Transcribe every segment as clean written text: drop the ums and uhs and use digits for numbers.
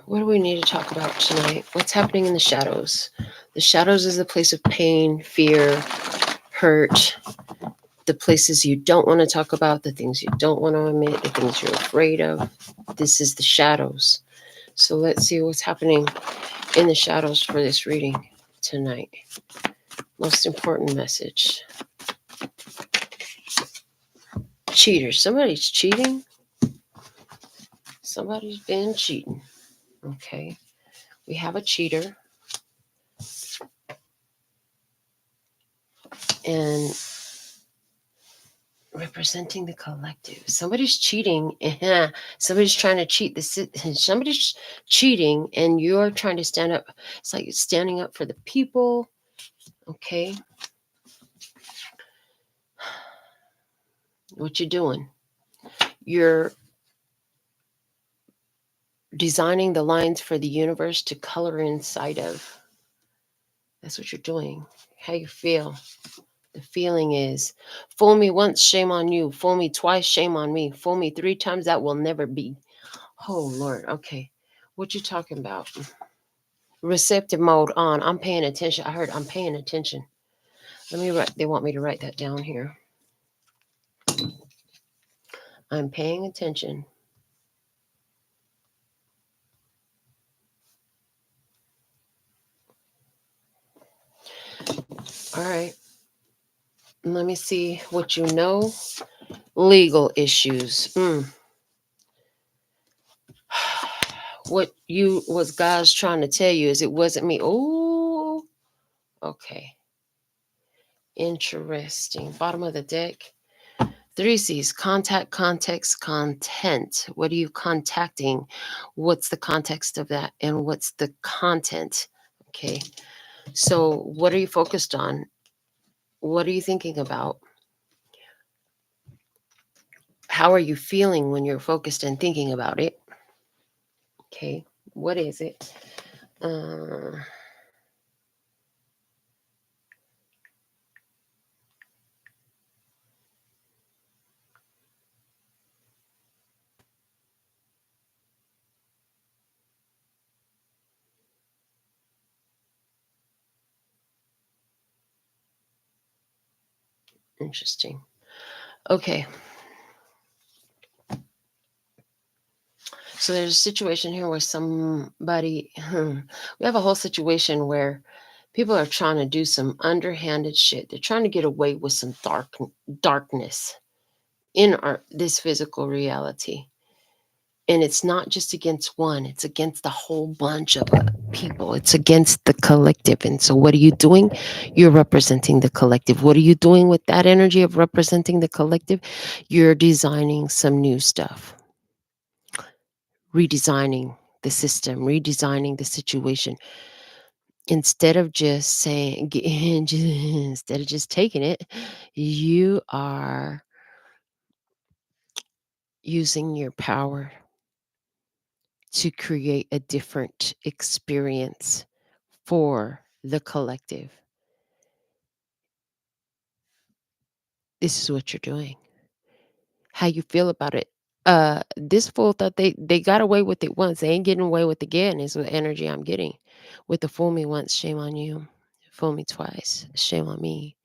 What do we need to talk about tonight? What's happening in the shadows? The shadows is the place of pain, fear, hurt, the places you don't want to talk about, the things you don't want to admit, the things you're afraid of. This is the shadows. So let's see what's happening in the shadows for this reading tonight. Most important message. Cheaters. Somebody's cheating. Somebody's been cheating. Okay. We have a cheater. And representing the collective. Somebody's cheating. Somebody's trying to cheat. Somebody's cheating and you're trying to stand up. It's like standing up for the people. Okay. What you doing? You're designing the lines for the universe to color inside of. That's what you're doing. How you feel. The feeling is, fool me once, shame on you. Fool me twice, shame on me. Fool me 3 times, that will never be. Oh, Lord. Okay. What you talking about? Receptive mode on. I'm paying attention. I heard I'm paying attention. Let me write. They want me to write that down here. I'm paying attention. All right. Let me see what you know. Legal issues. What God's trying to tell you is it wasn't me. Oh, okay. Interesting. Bottom of the deck. 3 C's. Contact, context, content. What are you contacting? What's the context of that? And what's the content? Okay. So what are you focused on? What are you thinking about? How are you feeling when you're focused and thinking about it? Okay. What is it? Interesting. Okay. So there's a situation here where somebody, we have a whole situation where people are trying to do some underhanded shit. They're trying to get away with some darkness in this physical reality. And it's not just against one, it's against the whole bunch of people. It's against the collective. And so what are you doing? You're representing the collective. What are you doing with that energy of representing the collective? You're designing some new stuff. Redesigning the system, redesigning the situation. Instead of just saying, instead of just taking it, you are using your power to create a different experience for the collective. This is what you're doing. How you feel about it. This fool thought they got away with it once. They ain't getting away with it again is the energy I'm getting. With the fool me once, shame on you. Fool me twice, shame on me.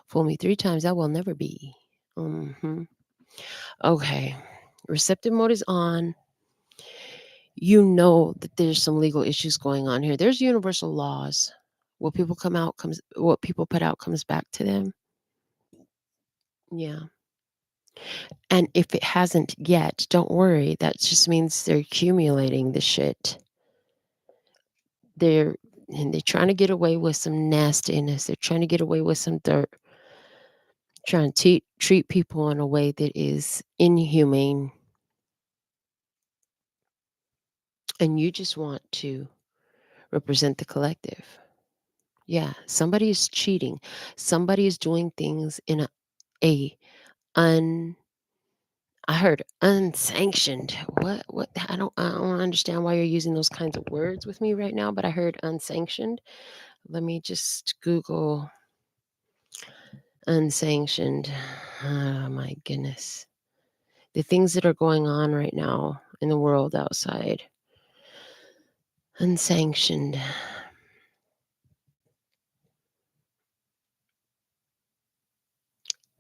Fool me 3 times, that will never be. Okay. Receptive mode is on. You know that there's some legal issues going on here. There's universal laws. What people put out comes back to them. Yeah. And if it hasn't yet, don't worry. That just means they're accumulating the shit. They're trying to get away with some nastiness. They're trying to get away with some dirt. Trying to treat people in a way that is inhumane. And you just want to represent the collective. Yeah, somebody is cheating. Somebody is doing things in a I heard unsanctioned. What I don't understand why you're using those kinds of words with me right now, but I heard unsanctioned. Let me just Google unsanctioned. Oh my goodness. The things that are going on right now in the world outside. Unsanctioned.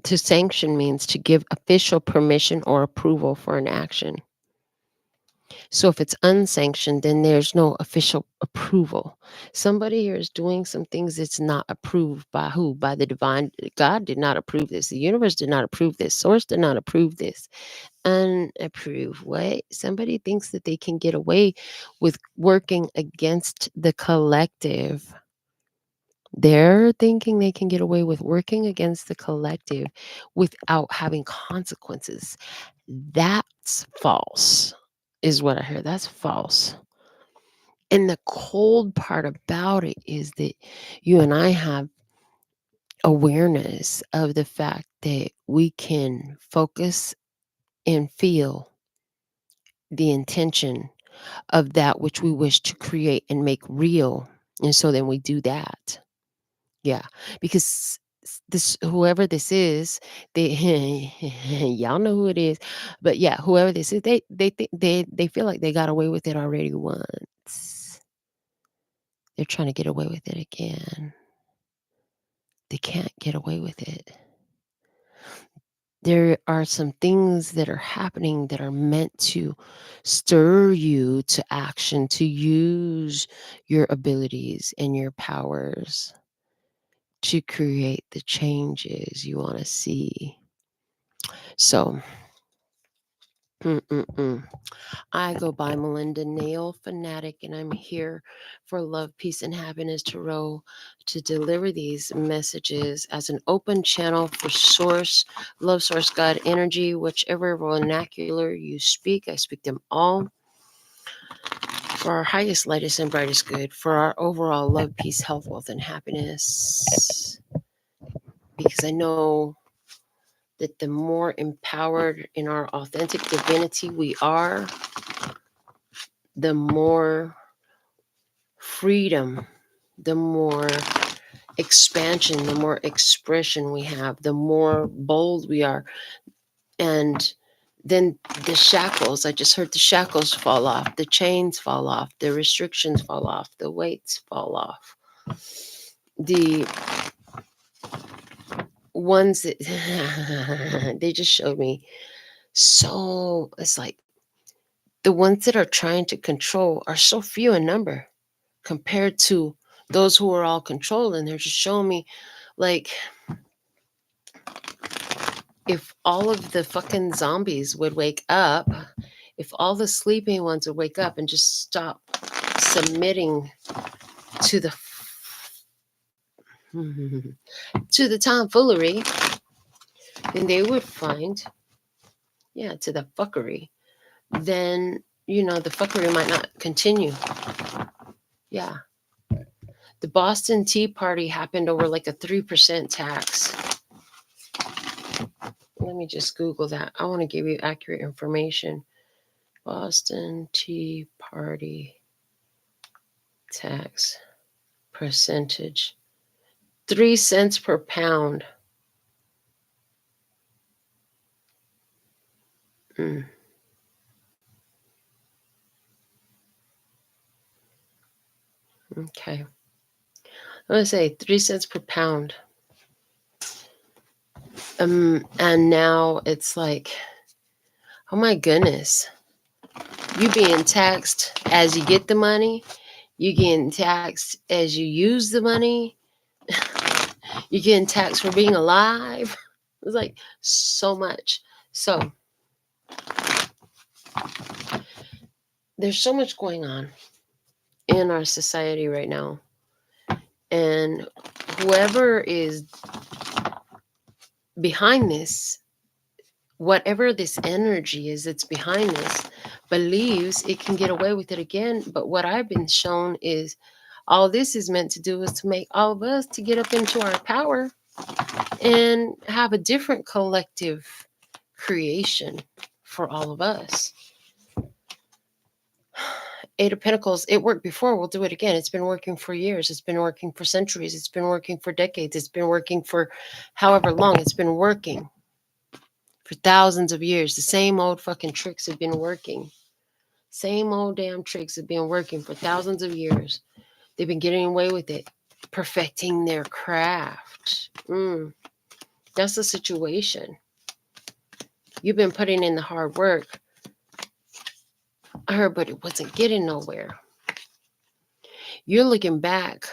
To sanction means to give official permission or approval for an action. So if it's unsanctioned, then there's no official approval. Somebody here is doing some things that's not approved by who? By the divine. God did not approve this. The universe did not approve this. Source did not approve this. Unapprove. What? Somebody thinks that they can get away with working against the collective. They're thinking they can get away with working against the collective without having consequences. That's false, is what I heard. That's false. And the cold part about it is that you and I have awareness of the fact that we can focus and feel the intention of that which we wish to create and make real. And so then we do that. Yeah, because this whoever this is, they y'all know who it is, but yeah, whoever this is, they feel like they got away with it already once. They're trying to get away with it again. They can't get away with it. There are some things that are happening that are meant to stir you to action, to use your abilities and your powers to create the changes you want to see. So, I go by Melinda NailFanatic, and I'm here for Love, Peace, and Happiness Tarot to deliver these messages as an open channel for Source, Love, Source, God, Energy, whichever vernacular you speak. I speak them all for our highest, lightest, and brightest good, for our overall love, peace, health, wealth, and happiness. Because I know that the more empowered in our authentic divinity we are, the more freedom, the more expansion, the more expression we have, the more bold we are. And then the shackles, I just heard the shackles fall off, the chains fall off, the restrictions fall off, the weights fall off. The ones that they just showed me. So it's like the ones that are trying to control are so few in number compared to those who are all controlled. And they're just showing me, like, if all of the fucking zombies would wake up, if all the sleeping ones would wake up and just stop submitting to the to the tomfoolery, then they would find, to the fuckery, then the fuckery might not continue. Yeah. The Boston Tea Party happened over like a 3% tax. Let me just Google that. I want to give you accurate information. Boston Tea Party tax percentage. 3 cents per pound. Okay. I'm going to say 3 cents per pound. And now it's like, oh my goodness. You being taxed as you get the money. You getting taxed as you use the money. You're getting taxed for being alive. It's like so much. So there's so much going on in our society right now. And whoever is behind this, whatever this energy is that's behind this, believes it can get away with it again. But what I've been shown is all this is meant to do is to make all of us to get up into our power and have a different collective creation. for all of us. Eight of Pentacles, it worked before, we'll do it again. It's been working for years. It's been working for centuries. It's been working for decades. It's been working for however long. It's been working for thousands of years. The same old fucking tricks have been working. Same old damn tricks have been working for thousands of years. They've been getting away with it, perfecting their craft. That's the situation. You've been putting in the hard work. I heard, but it wasn't getting nowhere. You're looking back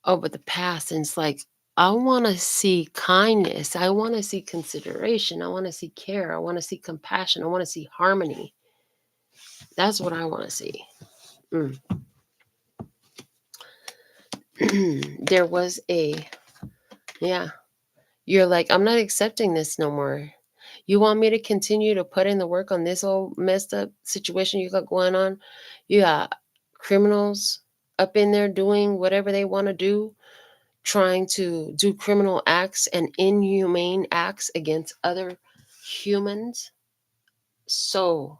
over the past, and it's like, I want to see kindness. I want to see consideration. I want to see care. I want to see compassion. I want to see harmony. That's what I want to see. There was you're like, I'm not accepting this no more. You want me to continue to put in the work on this old messed up situation you got going on? You got criminals up in there doing whatever they want to do, trying to do criminal acts and inhumane acts against other humans. So,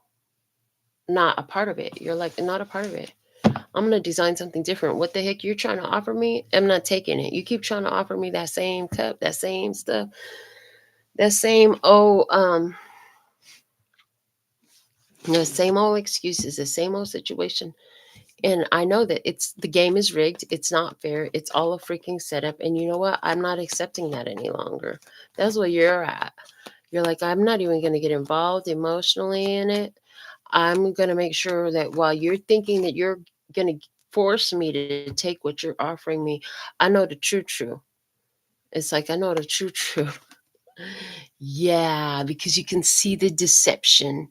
not a part of it. You're like, not a part of it. I'm going to design something different. What the heck you're trying to offer me? I'm not taking it. You keep trying to offer me that same cup, that same stuff, that same, the same old excuses, the same old situation. And I know that the game is rigged. It's not fair. It's all a freaking setup. And you know what? I'm not accepting that any longer. That's where you're at. You're like, I'm not even going to get involved emotionally in it. I'm going to make sure that while you're thinking that you're going to force me to take what you're offering me, I know the true. It's like, I know the true. Yeah, because you can see the deception.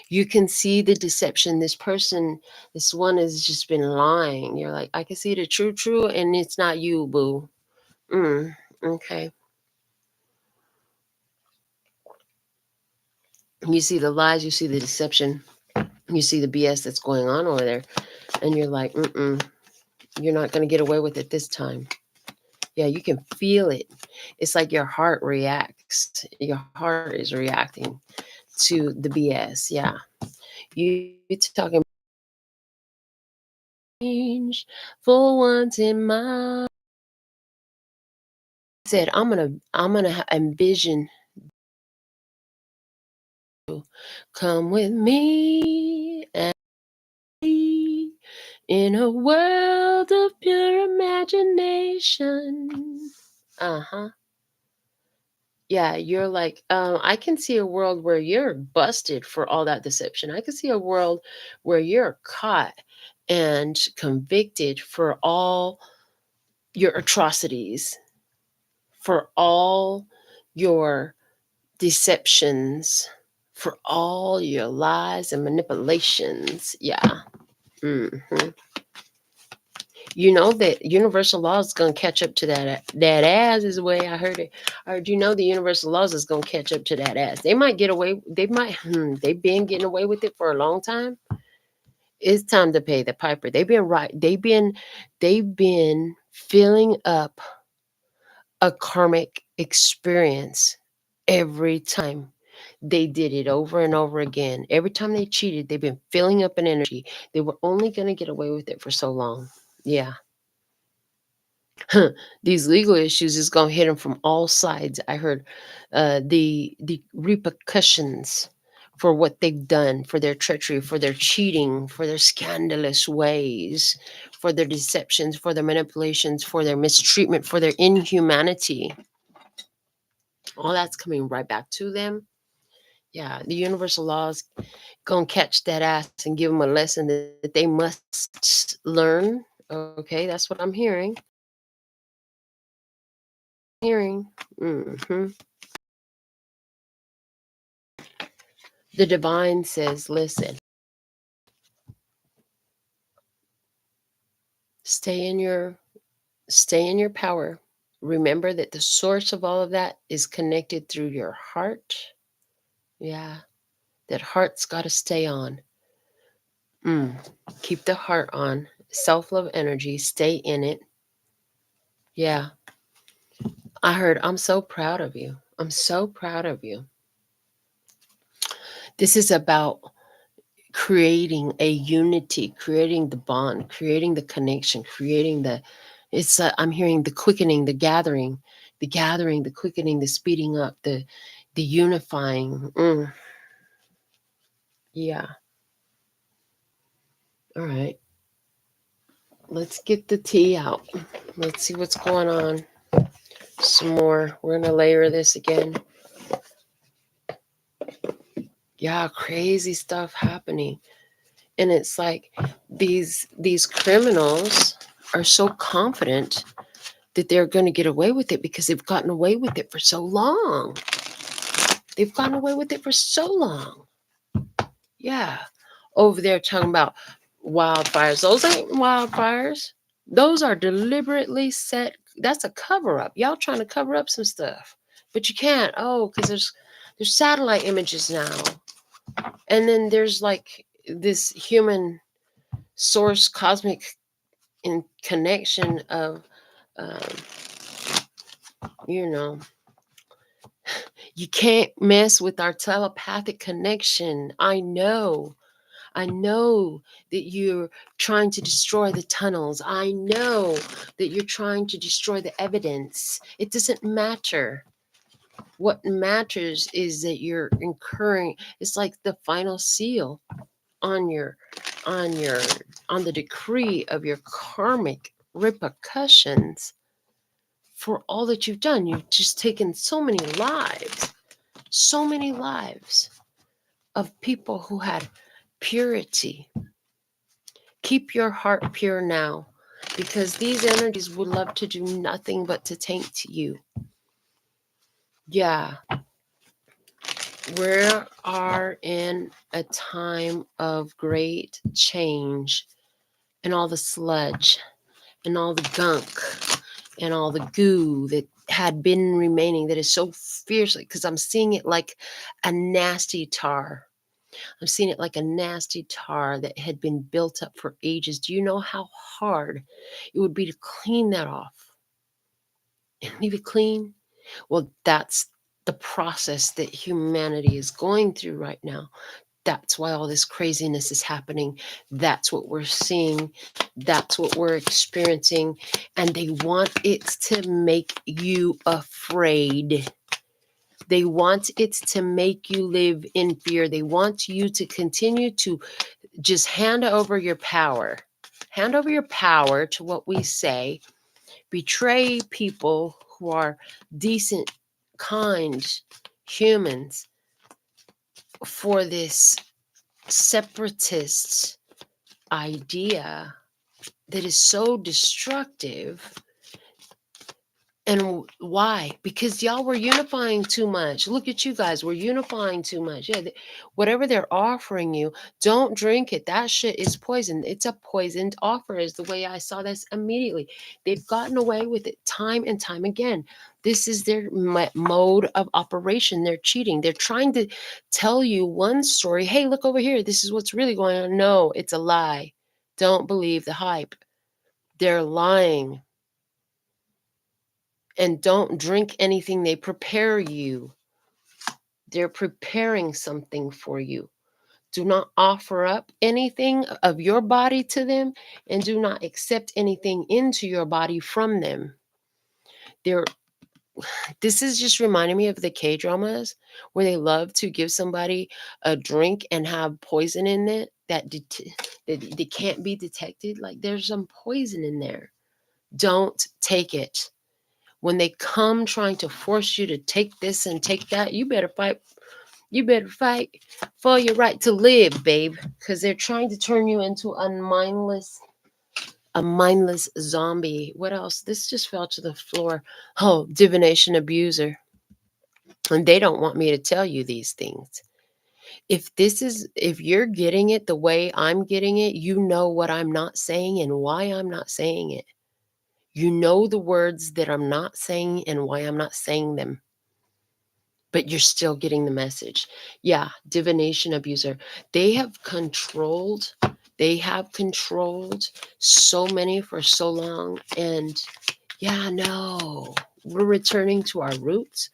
You can see the deception. This person, this one has just been lying. You're like, I can see the true, and it's not you, boo. Okay. You see the lies, you see the deception, you see the BS that's going on over there, and you're like, you're not going to get away with it this time. Yeah, you can feel it. It's like your heart reacts. Your heart is reacting to the BS. Yeah. You're talking change for once in my said, I'm gonna envision, come with me and be in a world of pure imagination. Yeah, you're like, I can see a world where you're busted for all that deception. I can see a world where you're caught and convicted for all your atrocities, for all your deceptions, for all your lies and manipulations. Yeah. hmm You know that universal laws is gonna catch up to that ass is the way I heard it. Or do you know the universal laws is gonna catch up to that ass? They might get away. They've been getting away with it for a long time. It's time to pay the piper. They've been right. They've been filling up a karmic experience every time they did it over and over again. Every time they cheated, they've been filling up an energy. They were only going to get away with it for so long. Yeah. These legal issues is going to hit them from all sides. I heard the repercussions for what they've done, for their treachery, for their cheating, for their scandalous ways, for their deceptions, for their manipulations, for their mistreatment, for their inhumanity. All that's coming right back to them. Yeah, the universal laws gonna catch that ass and give them a lesson that they must learn. Okay, that's what I'm hearing. hmm The divine says, listen, stay in your power. Remember that the source of all of that is connected through your heart. Yeah, that heart's got to stay on. Keep the heart on. Self-love energy, stay in it. Yeah. I heard, I'm so proud of you. I'm so proud of you. This is about creating a unity, creating the bond, creating the connection, creating the, it's I'm hearing the quickening, the gathering, the quickening, the speeding up, the unifying. Yeah. All right. Let's get the tea out. Let's see what's going on. Some more. We're going to layer this again. Yeah, crazy stuff happening. And it's like these criminals are so confident that they're going to get away with it because they've gotten away with it for so long. They've gotten away with it for so long. Yeah. Over there talking about wildfires. Those ain't wildfires. Those are deliberately set. That's a cover up. Y'all trying to cover up some stuff. But you can't. Oh, because there's satellite images now. And then there's like this human source cosmic in connection of um, you know, you can't mess with our telepathic connection. I know that you're trying to destroy the tunnels. I know that you're trying to destroy the evidence. It doesn't matter. What matters is that you're incurring, it's like the final seal on your on your on the decree of your karmic repercussions for all that you've done. You've just taken so many lives of people who had purity. Keep your heart pure now, because these energies would love to do nothing but to taint you. Yeah, we are in a time of great change, and all the sludge and all the gunk and all the goo that had been remaining, that is so fiercely, because I'm seeing it like a nasty tar. I'm seeing it like a nasty tar that had been built up for ages. Do you know how hard it would be to clean that off and leave it clean? Well, that's the process that humanity is going through right now. That's why all this craziness is happening. That's what we're seeing. That's what we're experiencing. And they want it to make you afraid. They want it to make you live in fear. They want you to continue to just hand over your power. Hand over your power to what we say. Betray people who are decent, kind humans for this separatist idea that is so destructive. And why? Because y'all were unifying too much. Look at you guys. We're unifying too much. Yeah, whatever they're offering you, don't drink it. That shit is poison. It's a poisoned offer, is the way I saw this immediately. They've gotten away with it time and time again. This is their mode of operation. They're cheating. They're trying to tell you one story. Hey, look over here. This is what's really going on. No, it's a lie. Don't believe the hype. They're lying. And don't drink anything they prepare you. They're preparing something for you. Do not offer up anything of your body to them, and do not accept anything into your body from them. This is just reminding me of the K-dramas where they love to give somebody a drink and have poison in it that they can't be detected. Like, there's some poison in there. Don't take it. When they come trying to force you to take this and take that, you better fight. You better fight for your right to live, babe, because they're trying to turn you into a mindless zombie. What else? This just fell to the floor. Oh, divination abuser. And they don't want me to tell you these things. If you're getting it the way I'm getting it, you know what I'm not saying and why I'm not saying it. You know the words that I'm not saying and why I'm not saying them. But you're still getting the message. Yeah, divination abuser. They have controlled so many for so long. And yeah, no, we're returning to our roots.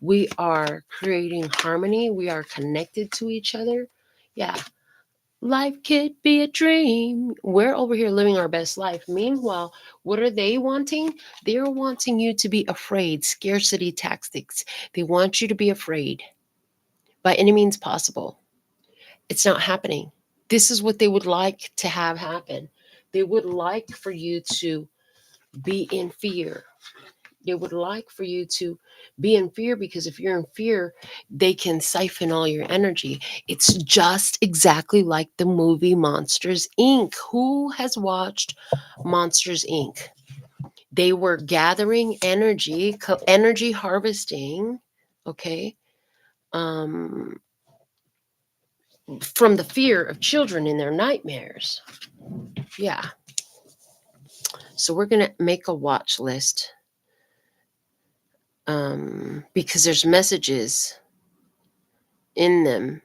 We are creating harmony. We are connected to each other. Yeah. Life could be a dream. We're over here living our best life. Meanwhile, what are they wanting? They're wanting you to be afraid. Scarcity tactics. They want you to be afraid by any means possible. It's not happening. This is what they would like to have happen. They would like for you to be in fear. They would like for you to be in fear, because if you're in fear, they can siphon all your energy. It's just exactly like the movie Monsters Inc. Who has watched Monsters Inc.? They were gathering energy, energy harvesting, okay, from the fear of children in their nightmares. Yeah. So we're going to make a watch list, because there's messages in them.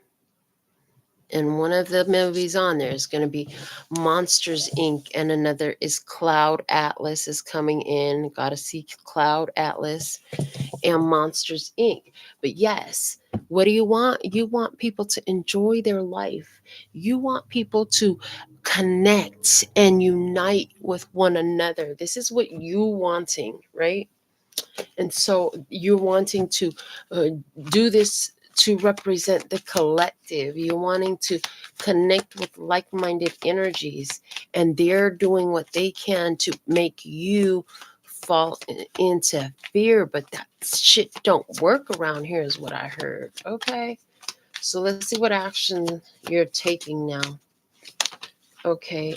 And one of the movies on there is going to be Monsters Inc. And another is Cloud Atlas is coming in. Got to see Cloud Atlas and Monsters Inc. But yes, what do you want? You want people to enjoy their life. You want people to connect and unite with one another. This is what you wanting, right? And so you're wanting to do this to represent the collective. You're wanting to connect with like-minded energies, and they're doing what they can to make you fall into fear. But that shit don't work around here, is what I heard. Okay, so let's see what action you're taking now. Okay.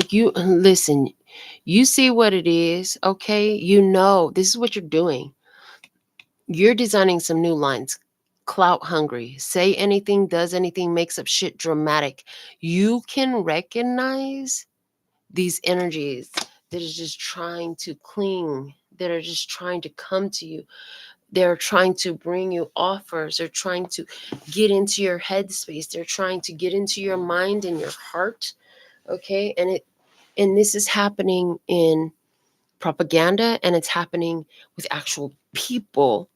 You listen, you see what it is. Okay, you know this is what you're doing. You're designing some new lines. Clout hungry, say anything, does anything, makes up shit, dramatic. You can recognize these energies that is just trying to cling, that are just trying to come to you. They're trying to bring you offers. They're trying to get into your headspace. They're trying to get into your mind and your heart. Okay, and this is happening in propaganda, and it's happening with actual people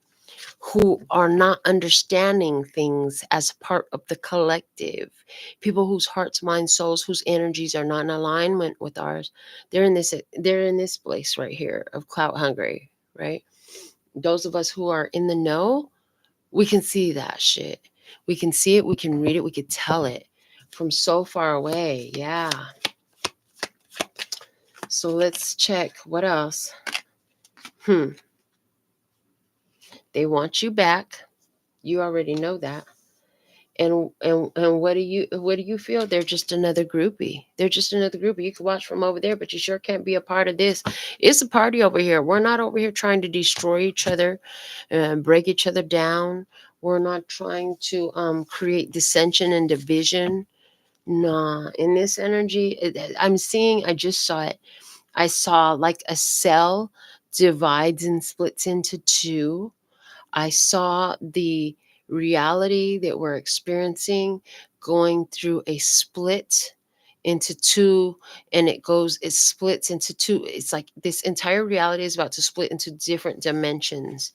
who are not understanding things as part of the collective. People whose hearts, minds, souls, whose energies are not in alignment with ours. They're in this place right here of clout hungry, right? Those of us who are in the know, we can see that shit. We can see it, we can read it, we could tell it from so far away. Yeah. So let's check what else. They want you back. You already know that. And what do you feel? They're just another groupie. They're just another groupie. You can watch from over there, but you sure can't be a part of this. It's a party over here. We're not over here trying to destroy each other and break each other down. We're not trying to create dissension and division. Nah, in this energy, I just saw it. I saw like a cell divides and splits into two. I saw the reality that we're experiencing going through a split into two, and it splits into two. It's like this entire reality is about to split into different dimensions.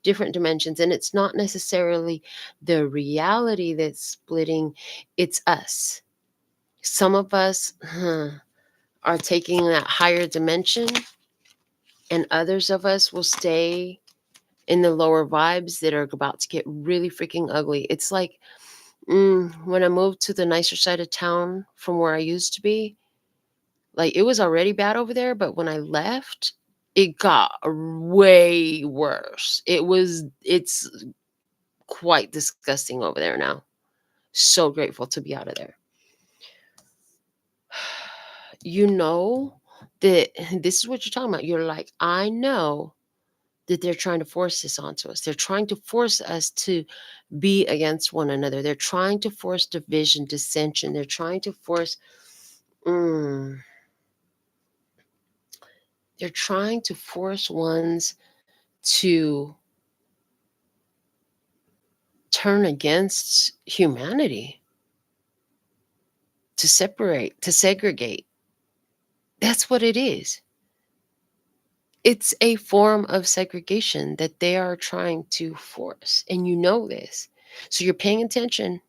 And it's not necessarily the reality that's splitting, it's us. Some of us are taking that higher dimension, and others of us will stay in the lower vibes that are about to get really freaking ugly. It's like when I moved to the nicer side of town from where I used to be, like it was already bad over there, but when I left, it got way worse. It's quite disgusting over there now. So grateful to be out of there. You know that this is what you're talking about. You're like, I know that they're trying to force this onto us. They're trying to force us to be against one another. They're trying to force division, dissension. They're trying to force they're trying to force ones to turn against humanity, to separate, to segregate. That's what it is. It's a form of segregation that they are trying to force, and you know this. So you're paying attention.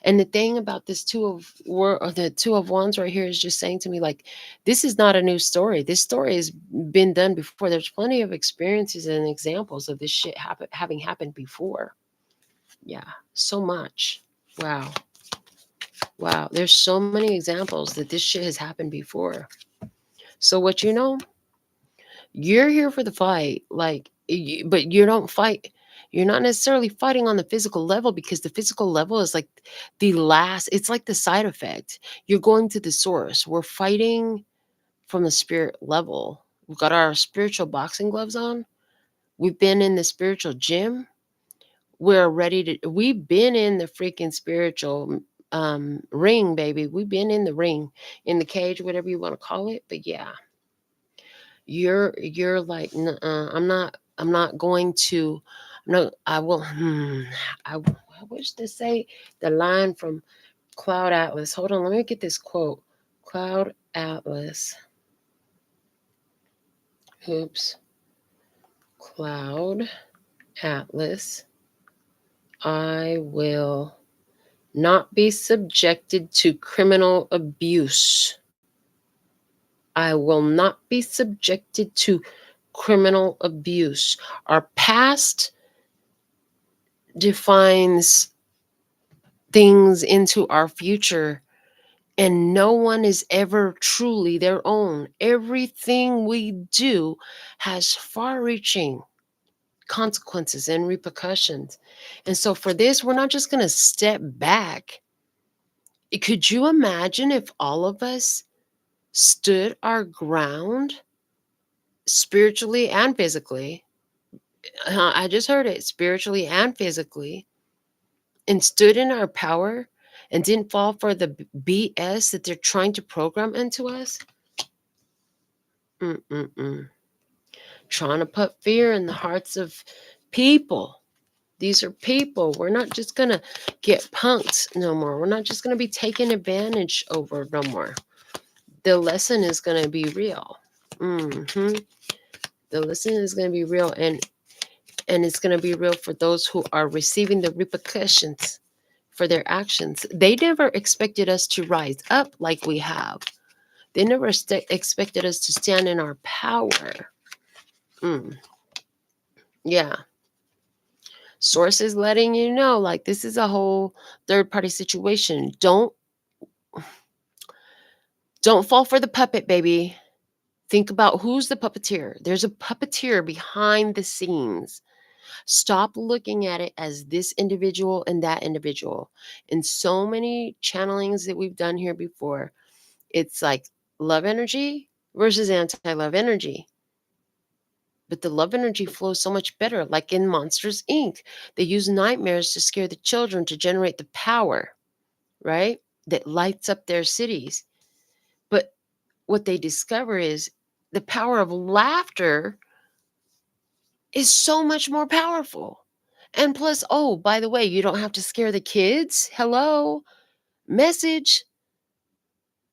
And the thing about this the two of wands right here is just saying to me, like, this is not a new story. This story has been done before. There's plenty of experiences and examples of this shit having happened before. Yeah, so much. Wow. Wow. There's so many examples that this shit has happened before. So what you know, you're here for the fight, like, but you don't fight. You're not necessarily fighting on the physical level, because the physical level is like it's like the side effect. You're going to the source. We're fighting from the spirit level. We've got our spiritual boxing gloves on. We've been in the spiritual gym. We've been in the freaking spiritual ring, baby. We've been in the ring, in the cage, whatever you want to call it. But yeah, you're like, I'm not going to, no, I will, I wish to say the line from Cloud Atlas. Hold on, let me get this quote. Cloud Atlas. Oops. Cloud Atlas. I will not be subjected to criminal abuse. I will not be subjected to criminal abuse. Our past defines things into our future, and no one is ever truly their own. Everything we do has far reaching consequences and repercussions. And so for this, we're not just going to step back. Could you imagine if all of us stood our ground spiritually and physically? I just heard it, spiritually and physically, and stood in our power and didn't fall for the BS that they're trying to program into us? Mm-mm-mm. Trying to put fear in the hearts of people. These are people. We're not just going to get punked no more. We're not just going to be taken advantage over no more. The lesson is going to be real. Mm-hmm. The lesson is going to be real, and it's going to be real for those who are receiving the repercussions for their actions. They never expected us to rise up like we have. They never expected us to stand in our power. Mm, yeah. Source is letting you know, like, this is a whole third party situation. Don't fall for the puppet, baby. Think about who's the puppeteer. There's a puppeteer behind the scenes. Stop looking at it as this individual and that individual. In so many channelings that we've done here before, it's like love energy versus anti-love energy. But the love energy flows so much better. Like in Monsters Inc., they use nightmares to scare the children to generate the power, right? That lights up their cities. But what they discover is the power of laughter is so much more powerful. And plus, oh, by the way, you don't have to scare the kids. Hello, message.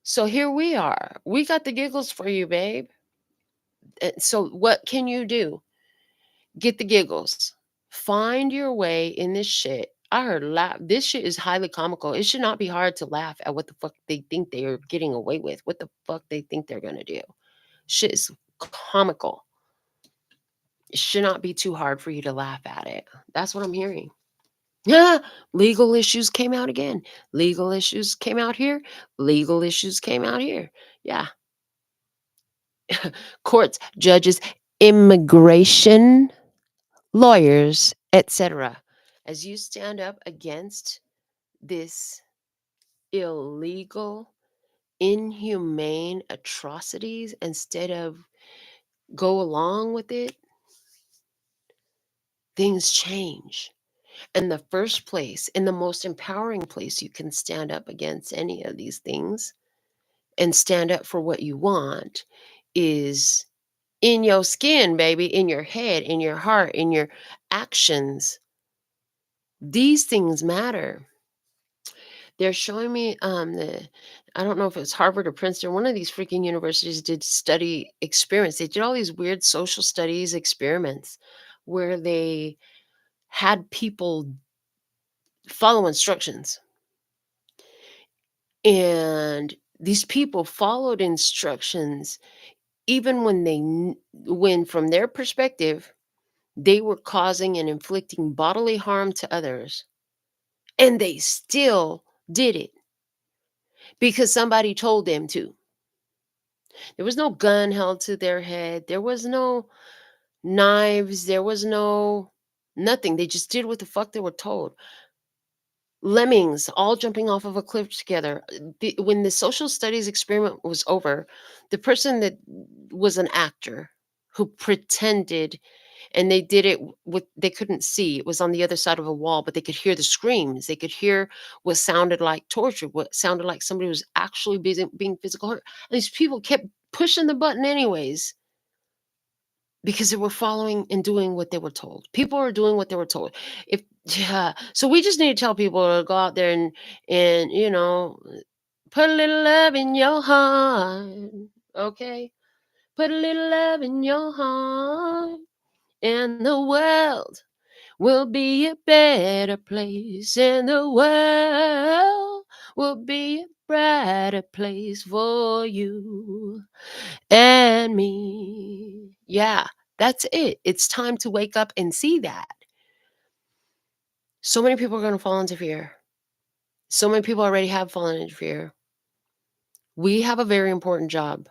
So here we are. We got the giggles for you, babe. So what can you do? Get the giggles. Find your way in this shit. I heard laugh. This shit is highly comical. It should not be hard to laugh at what the fuck they think they are getting away with. What the fuck they think they're gonna do. Shit is comical. It should not be too hard for you to laugh at it. That's what I'm hearing. Yeah, legal issues came out again. Legal issues came out here. Legal issues came out here. Yeah. Courts, judges, immigration, lawyers, etc. As you stand up against this illegal, inhumane atrocities instead of go along with it, things change. And the first place and the most empowering place you can stand up against any of these things and stand up for what you want is in your skin, baby, in your head, in your heart, in your actions. These things matter. They're showing me I don't know if it's Harvard or Princeton, one of these freaking universities did study experiments. They did all these weird social studies experiments where they had people follow instructions. And these people followed instructions even when when from their perspective they were causing and inflicting bodily harm to others, and they still did it because somebody told them to. There was no gun held to their head. There was no knives. There was no nothing. They just did what the fuck they were told. Lemmings all jumping off of a cliff together. When the social studies experiment was over, the person that was an actor who pretended, and they did it with, they couldn't see, it was on the other side of a wall, but they could hear the screams, they could hear what sounded like torture, what sounded like somebody was actually being physical hurt, and these people kept pushing the button anyways because they were following and doing what they were told. People are doing what they were told. If Yeah, so we just need to tell people to go out there and put a little love in your heart, okay? Put a little love in your heart, and the world will be a better place, and the world will be a brighter place for you and me. Yeah, that's it. It's time to wake up and see that. So many people are going to fall into fear. So many people already have fallen into fear. We have a very important job.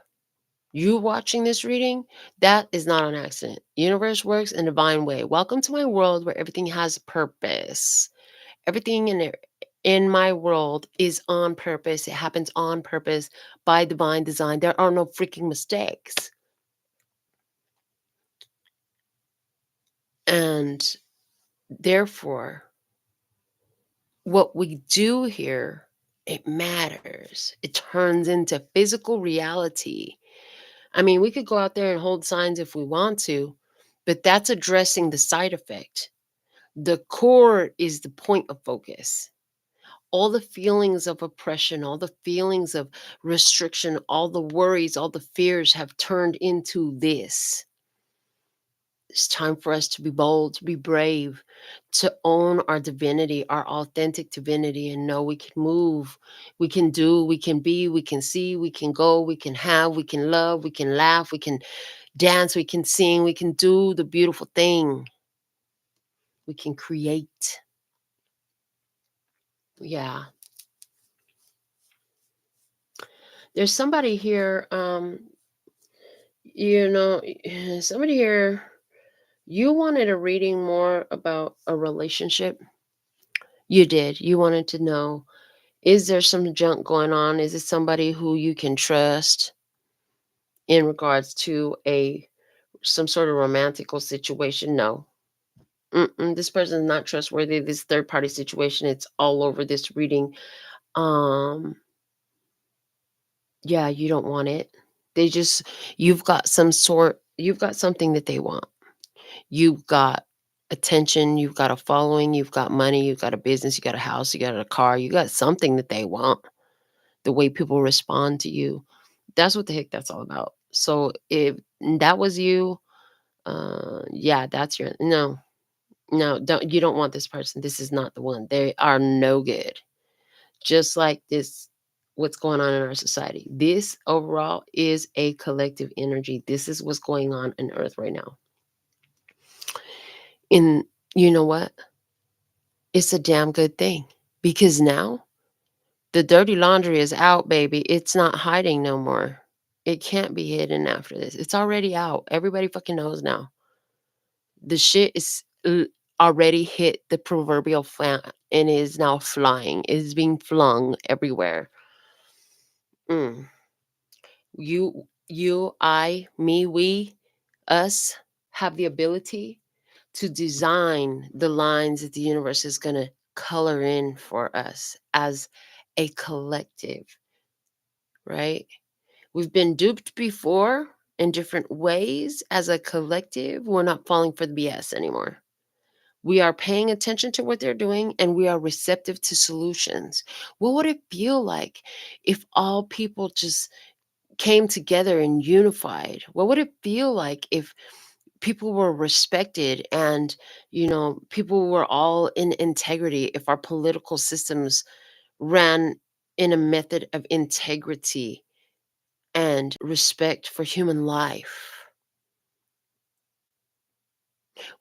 You watching this reading, that is not an accident. Universe works in a divine way. Welcome to my world where everything has purpose. Everything in my world is on purpose. It happens on purpose by divine design. There are no freaking mistakes. And therefore, what we do here, it matters. It turns into physical reality. I mean, we could go out there and hold signs if we want to, but that's addressing the side effect. The core is the point of focus. All the feelings of oppression, all the feelings of restriction, all the worries, all the fears have turned into this. It's time for us to be bold, to be brave, to own our divinity, our authentic divinity, and know we can move, we can do, we can be, we can see, we can go, we can have, we can love, we can laugh, we can dance, we can sing, we can do the beautiful thing, we can create. Yeah. There's somebody here, somebody here, you wanted a reading more about a relationship. You did. You wanted to know, is there some junk going on? Is it somebody who you can trust in regards to a some sort of romantical situation? No. This person is not trustworthy. This third party situation, it's all over this reading. Um, yeah, you don't want it. They just you've got something that they want. You've got attention, you've got a following, you've got money, you've got a business, you got a house, you got a car, you got something that they want. The way people respond to you, that's what the heck that's all about. So if that was you, yeah, that's your no, no, don't you don't want this person. This is not the one. They are no good. Just like this, what's going on in our society. This overall is a collective energy. This is what's going on in Earth right now. And you know what? It's a damn good thing because now the dirty laundry is out, baby. It's not hiding no more. It can't be hidden after this. It's already out. Everybody fucking knows now. The shit is already hit the proverbial fan and is now flying. It is being flung everywhere. Mm. I, me, we, us have the ability to design the lines that the universe is going to color in for us as a collective, right? We've been duped before in different ways as a collective. We're not falling for the BS anymore. We are paying attention to what they're doing and we are receptive to solutions. What would it feel like if all people just came together and unified? What would it feel like if people were respected and, people were all in integrity, if our political systems ran in a method of integrity and respect for human life?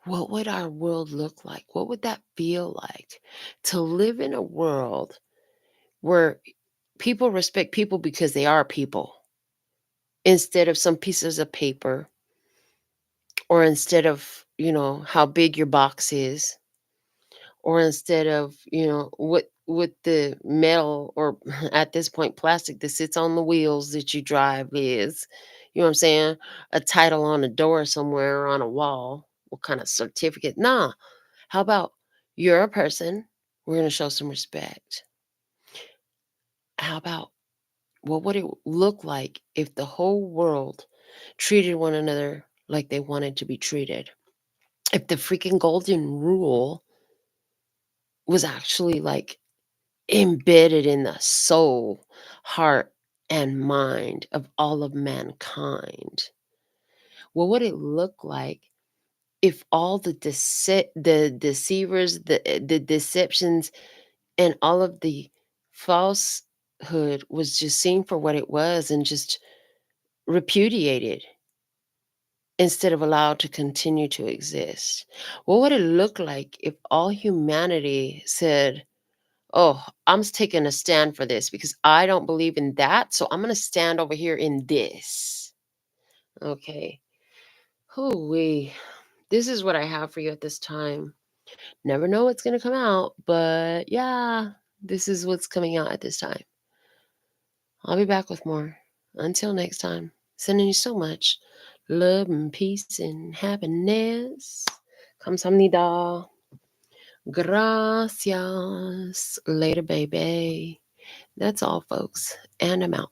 What would our world look like? What would that feel like to live in a world where people respect people because they are people instead of some pieces of paper, or instead of, how big your box is, or instead of, what the metal, or at this point plastic, that sits on the wheels that you drive is. You know what I'm saying? A title on a door somewhere or on a wall. What kind of certificate? Nah. How about you're a person? We're going to show some respect. How about what would it look like if the whole world treated one another like they wanted to be treated? If the freaking golden rule was actually like embedded in the soul, heart, and mind of all of mankind? What would it look like if all the deceivers, the deceptions, and all of the falsehood was just seen for what it was and just repudiated instead of allowed to continue to exist? What would it look like if all humanity said, "Oh, I'm taking a stand for this because I don't believe in that, so I'm going to stand over here in this"? Okay. Hoo-wee. This is what I have for you at this time. Never know what's going to come out, but yeah, this is what's coming out at this time. I'll be back with more. Until next time, sending you so much love and peace and happiness. 감사합니다. Gracias. Later, baby. That's all, folks. And I'm out.